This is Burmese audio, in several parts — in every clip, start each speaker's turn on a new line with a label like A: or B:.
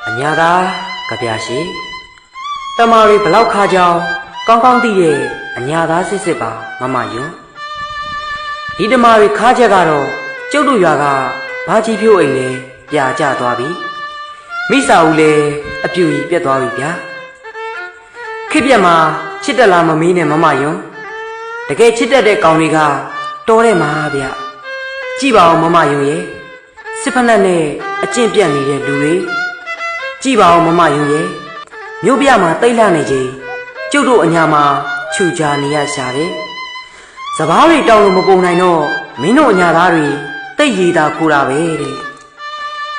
A: အညာသာကြပြရှိတမာရီဘလောက်ခါကြောင်ကောင်းကောင်းသိရဲ့အညာသာစစ်စစ်ပါမမယွန်းဒီတမာရီခါချက်ကတော့ကျုပ်တို့ရွာကဘာကြီးဖြိုးအိမ်လဲပြာကျသွားပြီမိစာဦးလဲအပြူကြီးပြတ်သွားပြီဗျာခိပြက်မှာချစ်တက်လာမမီးနဲ့မမယွန်းတကယ်ချစ်တက်တဲ့ကောင်တွေကတော်တဲ့မှာဗျကြည့်ပါဦးမမယွန်းရဲ့စစ်ဖက်နဲ့အကျင့်ပြတ်နေတဲ့လူတွေကြည့်ပါဦးမမယွန်းရဲ့မြို့ပြမှာတိတ်လှနေချိန်ကျုပ်တို့အညာမှာခြူချာနေရရှာတယ်စပားတွေတောင်းလို့မပုံနိုင်တော့မင်းတို့အညာသားတွေတိတ်ရည်တာကိုတာပဲတဲ့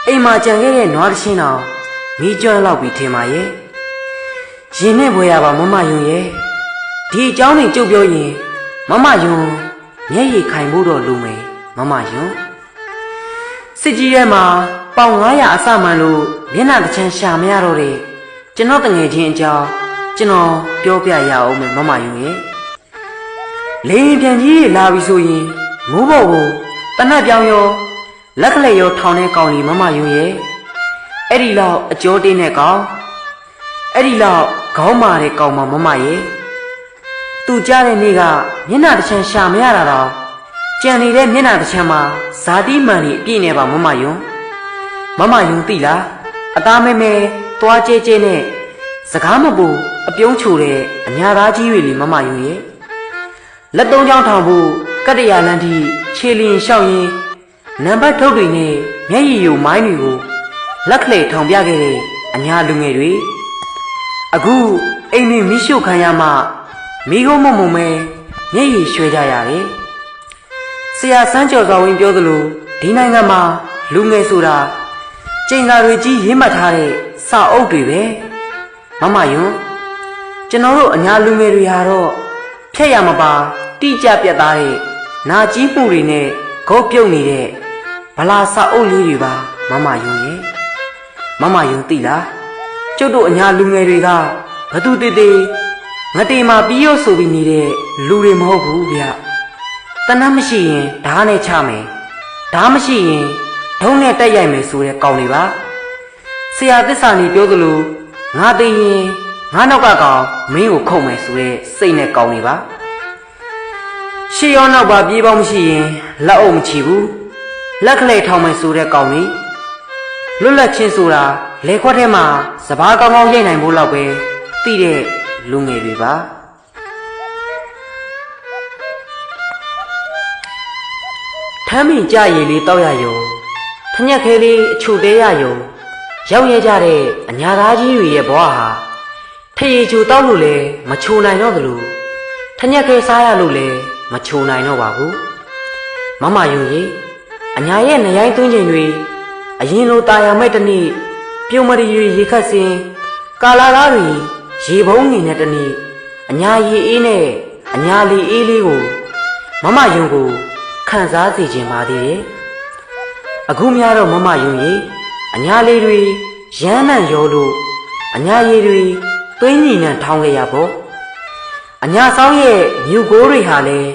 A: အိမ်မှာကြံခဲ့တဲ့နွားတစ်ချင်းတော်မီးကျွမ်းလောက်ပြီးထင်ပါရဲ့ရင်နဲ့ဘွယ်ရပါမမယွန်းရဲ့ဒီအကြောင်းတွေကျုပ်ပြောရင်မမယွန်းမျက်ရည်ခိုင်ဖို့တော့လိုမယ်မမယွန်းစစ်ကြီးထဲမှာပေါင်900အစမှန်လို့မျက်နှာတစ်ချမ်းရှာမရတော့တဲ့ကျွန်တော်တငယ်ချင်းအကြောင်းကျွန်တော်ပြောပြရအောင်မယ်မမယွန်းရဲ့လေပြန်ကြီးတွေလာပြီဆိုရင်မိုးပေါ်ကိုတနက်ပြောင်ရောလက်ကလေးရောထောင်တဲ့ကောင်ကြီးမမယွန်းရဲ့အဲ့ဒီလောက်အကျော်တင်းတဲ့ကောင်အဲ့ဒီလောက်ခေါင်းမာတဲ့ကောင်မမရဲ့သူကြားတဲ့နေ့ကမျက်နှာတစ်ချမ်းရှာမရတာတော့ကြံနေတဲ့မျက်နှာတစ်ချမ်းမှာဇာတိမှန်ကြီးအပြည့်နဲ့ပါမမယွန်းသိလားအသားမဲမဲသွားကျဲကျဲနဲ့စကားမပူအပြုံးချိုတဲ့အညာသားကြီးတွေလေမမယွန်းရဲ့လက်သုံးချောင်းထောင်ဖို့ကတ္တရာလန်းထိခြေလျင်လျှောက်ရင်းနံပါတ်ထုတ်တွေနဲ့မျက်ရည်ယိုမိုင်းတွေကိုလက်ကလေးထောင်ပြခဲ့တဲ့အညာလူငယ်တွေအခုအိမ်တွေမိရှုခံရမှမိကုန်းမုံမဲမျက်ရည်ရွှဲကြရတယ်ဆရာစန်းကျော်စွာဝင်းပြောသလိုဒီနိုင်ငံမှာလူငယ်ဆိုတာကျင်သာတွေကြီးရင်းမှတ်ထားတဲ့စာအုပ်တွေပဲမမယွန်းကျွန်တော်တို့အညာလူငယ်တွေဟာတော့ဖြက်ရမပါတိကျပြတ်သားတဲ့နာကြီးမှုတွေနဲ့ဂုတ်ပြုတ်နေတဲ့ဗလာစာအုပ်လေးတွေပါမမယွန်းရဲ့မမယွန်းသိလားကျုပ်တို့အညာလူငယ်တွေကဘသူတေတေငတေမှာပြီးရောဆိုပြီးနေတဲ့လူတွေမဟုတ်ဘူးဗျတနတ်မရှိရင်ဓာတ်နဲ့ချမယ်ဓာတ်မရှိရင်ဒုံးနဲ့တက်ရိုက်မယ်ဆိုတဲ့ကောင်တွေပါဆရာသစ္စာနေပြောသလိုငါသိရင်ငါနောက်ကကောင်မင်းကိုခုတ်မယ်ဆိုတဲ့စိတ်နဲ့ကောင်တွေပါရှေ့ရောနောက်ပါပြေးပေါင်းမရှိရင်လက်အုပ်မချီဘူးလက်ကလေးထောင်မယ်ဆိုတဲ့ကောင်တွေလွတ်လပ်ချင်းဆိုတာလေခွက်ထဲမှာစပားကောင်းကောင်းရိတ်နိုင်ဖို့လောက်ပဲသိတဲ့လူငယ်တွေပါထမ်းမိကြရည်လေးတောက်ရယုံထညက်ခဲလေးအချိုသေးရယုံရောက်ရကြတဲ့အညာသားကြီးတွေရဲ့ဘဝဟာထရေချိုတောက်လို့လည်းမချိုနိုင်တော့သလိုထညက်ခဲစားရလို့လည်းမချိုနိုင်တော့ပါဘူးမမယုံကြီးအညာရဲ့နရိုင်းသွင်းချိန်တွေအရင်လိုတာယာမဲ့တနေ့ပြုံမရီရေခတ်စင်ကာလာသားတွေရေဘုံငင်တဲ့တနေ့အညာရေအေးနဲ့အညာလီအေးလေးကိုမမယုံကိုခံစားစေခြင်းပါသေးတယ်အခုများတော့မမယုံကြီးအညာလေးတွေရမ်းနှံ့ရောလို့အညာရည်တွေသွင်းညီနှံထောင်းခဲ့ရပေါ့အညာဆောင်ရဲ့မြူကိုးတွေဟာလည်း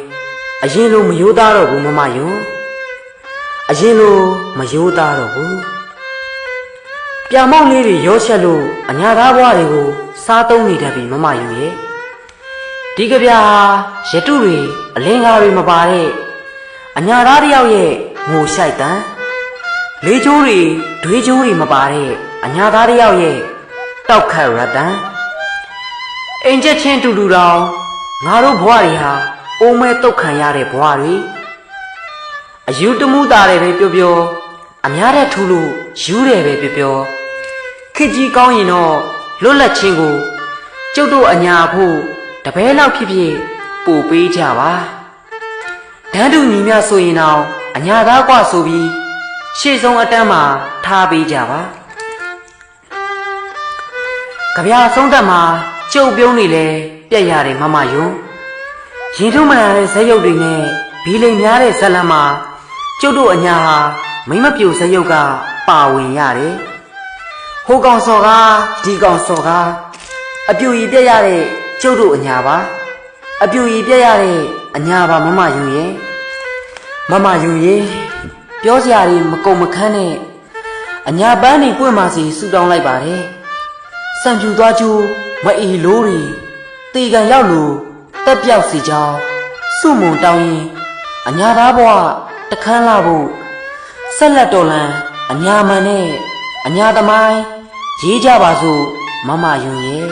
A: အရင်လိုမယိုးသားတော့ဘူးမမယုံအရင်လိုမယိုးသားတော့ဘူးပြောင်မောက်လေးတွေရောချက်လို့အညာသားဘွားတွေကိုစားသုံးနေတတ်ပြီမမယုံရဲ့ဒီကဗျာရတုတွေအလင်းကားတွေမပါတဲ့အညာသားတယောက်ရဲ့ငိုရှိုက်တန်းလေးချိုးတွေဒွေးချိုးတွေမပါတဲ့အညာသားတယောက်ရဲ့တောက်ခတ်ရတန်းအိမ်ချက်ချင်းတူတူတောင်ငါတို့ဘွားတွေဟာအိုးမဲတုတ်ခံရတဲ့ဘွားတွေအယူတမှုတာတယ်ပဲပြောပြောအများတဲ့ထူလို့ယူတယ်ပဲပြောပြောခစ်ကြီးကောင်းရင်တော့လွတ်လပ်ချင်းကိုကျုပ်တို့အညာဖို့တပဲလောက်ဖြစ်ဖြစ်ပို့ပေးကြပါတန်းတူညီမျှဆိုရင်တော့အညာသားกว่าဆိုပြီးရှေ့ဆုံးအတန်းမှာထားပေးကြပါကြပြဆုံးသက်မှာကျုပ်ပြုံးနေလဲပြက်ရတယ်မမယွန်းရင်ထုံးမလာတဲ့ဇက်ရုပ်တွေနဲ့ဘီလိမ်များတဲ့ဇက်လမ်းမှာကျုပ်တို့အညာဟာမိမပြိုဇက်ရုပ်ကပါဝင်ရတယ်ဟိုကောင်စော်ကားဒီကောင်စော်ကားအပြူကြီးပြက်ရတဲ့ကျုပ်တို့အညာပါအပြူကြီးပြက်ရတဲ့အညာပါမမယွန်းရဲ့မမယွန်းရဲ့ပြောစရာတွေမကုန်မခန်းနဲ့အ အညာပန်းနေပွင့်ပါစေဆူတောင်းလိုက်ပါတယ်စံပြူသွားကျိုးမအီလိုးတွေတေကန်ရောက်လို့တက်ပြောက်စီကြောင်းစုမုံတောင်းရင်အညာသားဘဝတခန်းလာဖို့ဆက်လက်တော်လန်အညာမန်နဲ့အညာသမိုင်းရေးကြပါစို့မမယွန်ရဲ့